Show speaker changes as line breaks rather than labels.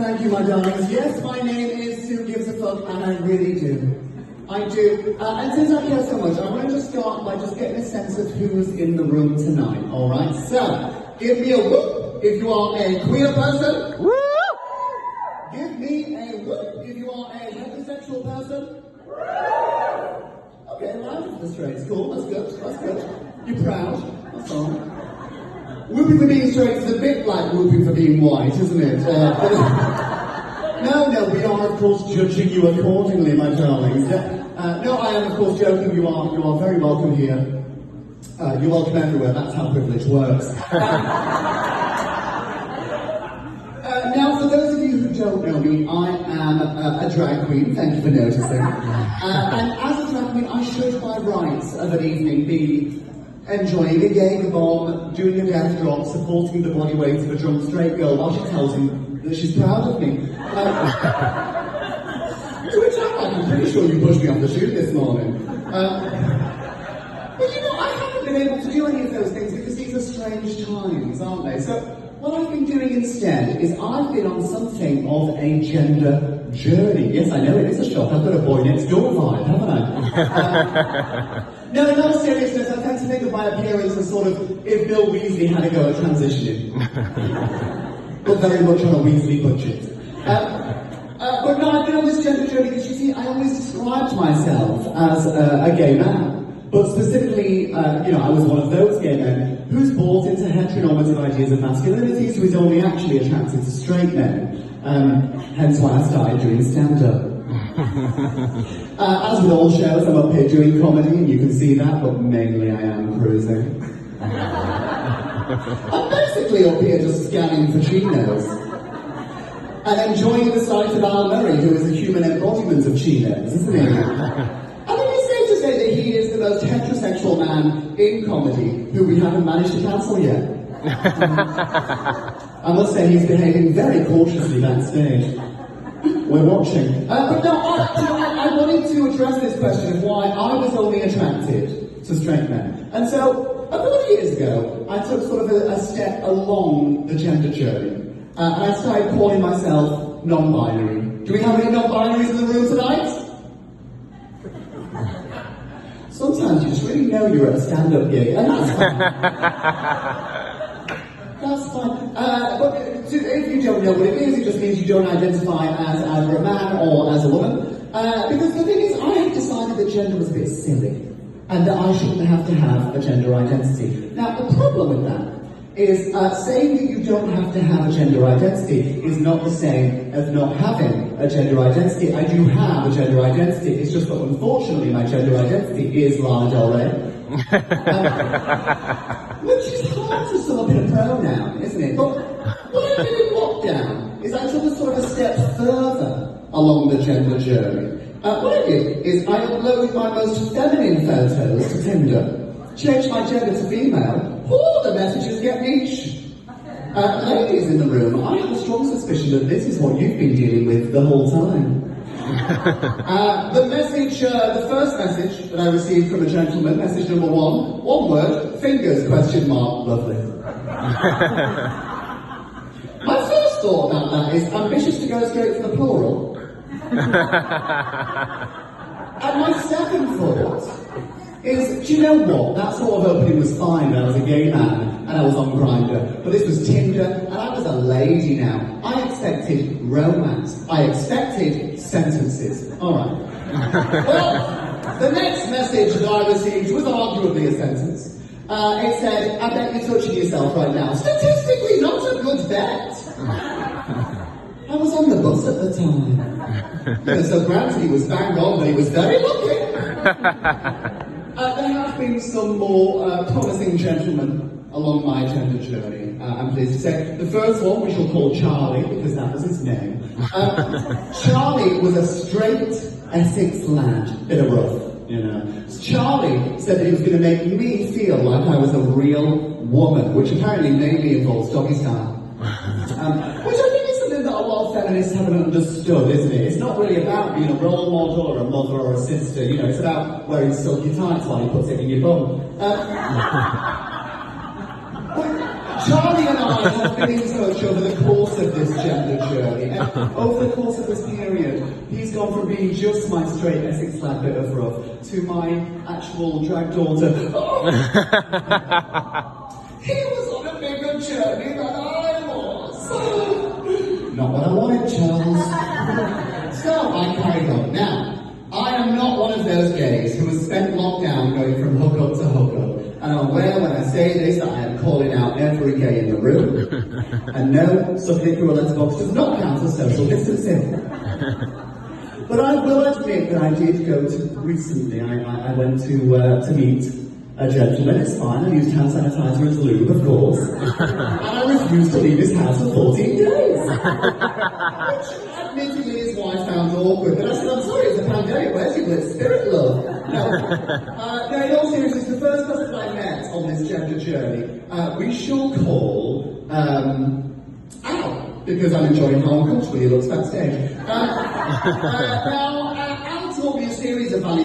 Thank you, my darlings. Yes, my name is Sue Gives a Fuck, and I really do. I do. And since I care so much, I want to just start by just getting a sense of who's in the room tonight, alright? So, give me a whoop if you are a queer person.
Woo!
Give me a whoop if you are a heterosexual person. Okay, loud for the straights. Cool, that's good, that's good. You're proud, that's all. Whooping for being straight is a bit like whooping for being white, isn't it? No, we are of course judging you accordingly, my darlings. No, I am of course joking. You are very welcome here. You're welcome everywhere. That's how privilege works. Now, for those of you who don't know me, I am a drag queen. Thank you for noticing. And as a drag queen, I should, by rights of an evening, be enjoying a Jaeger bomb, doing a death drop, supporting the body weight of a drunk straight girl while she tells him that she's proud of me. To which I'm pretty sure you pushed me off the chute this morning. But you know, I haven't been able to do any of those things because these are strange times, aren't they? So what I've been doing instead is I've been on something of a gender journey. Yes, I know it is a shock. I've got a boy next door vibe, haven't I? No, in all seriousness, I tend to think of my appearance as sort of if Bill Weasley had a go at transitioning. But very much on a Weasley budget. But no, I've been on this gender journey because you see, I always described myself as a gay man. But specifically, I was one of those gay men who's bought into heteronormative ideas of masculinity, so is only actually attracted to straight men. Hence why I started doing stand-up. As with all shows, I'm up here doing comedy, and you can see that, but mainly I am cruising. I'm basically up here just scanning for chinos. And enjoying the sight of Al Murray, who is a human embodiment of chinos, isn't he? I think it's safe to say that he is the most heterosexual man in comedy who we haven't managed to cancel yet. I must say he's behaving very cautiously backstage. We're watching. But no, I wanted to address this question of why I was only attracted to straight men. And so, a couple of years ago, I took sort of a step along the gender journey. And I started calling myself non-binary. Do we have any non-binaries in the room tonight? Sometimes you just really know you're at a stand-up gig, and that's fine. That's fine. But if you don't know what it is, it just means you don't identify as either a man or as a woman. Because the thing is, I have decided that gender was a bit silly, and that I shouldn't have to have a gender identity. Now, the problem with that is saying that you don't have to have a gender identity is not the same as not having a gender identity. I do have a gender identity, it's just that unfortunately my gender identity is Lana Del Rey. Which is hard to sum up in a pronoun, isn't it? But what I did in lockdown is I took a sort of a step further along the gender journey. What I did is I uploaded my most feminine photos to Tinder, changed my gender to female. Oh, the messages get niche. Ladies in the room, I have a strong suspicion that this is what you've been dealing with the whole time. The first message that I received from a gentleman, message number one word, fingers, question mark, lovely. My first thought about that is ambitious to go straight to the plural. And my second thought is, do you know what? That sort of opening was fine when I was a gay man and I was on Grindr, but this was Tinder and I was a lady now. I expected romance. I expected sentences. Alright. Well, the next message that I received was arguably a sentence. It said, I bet you're touching yourself right now. Statistically, not a good bet. I was on the bus at the time. So granted, he was bang on, but he was very lucky. There have been some more promising gentlemen along my gender journey, I'm pleased to say. The first one, we shall call Charlie, because that was his name. Charlie was a straight Essex lad, bit of rough, you know. Charlie said that he was going to make me feel like I was a real woman, which apparently mainly involves doggy style. Which I think is something that a lot of feminists haven't understood, isn't it? It's not really about being a role model or a mother or a sister, you know, it's about wearing silky tights while he puts it in your bum. Charlie and I have been in touch over the course of this gender journey, and over the course of this period, he's gone from being just my straight Essex lad bit of rough to my actual drag daughter. Oh! He was on a bigger journey than I was. Not what I wanted, Charles. So I carried on. Now, I am not one of those gays who has spent lockdown going from hookup to hookup. And I'm aware when I say this that I am calling out every gay in the room. And no, sucking through a letterbox does not count as social distancing. But I will admit that I did go to recently. I went to meet a gentleman. It's fine. I used hand sanitizer as lube, of course. And I refused to leave his house for 14 days. Which, admittedly, his wife found awkward. But I said, I'm sorry, it's a pandemic. Where's your blitz spirit, love? No, in all seriousness, the first person I met on this gender journey, we shall call Al, because I'm enjoying how uncomfortable he looks backstage. Now, Al taught me a series of values.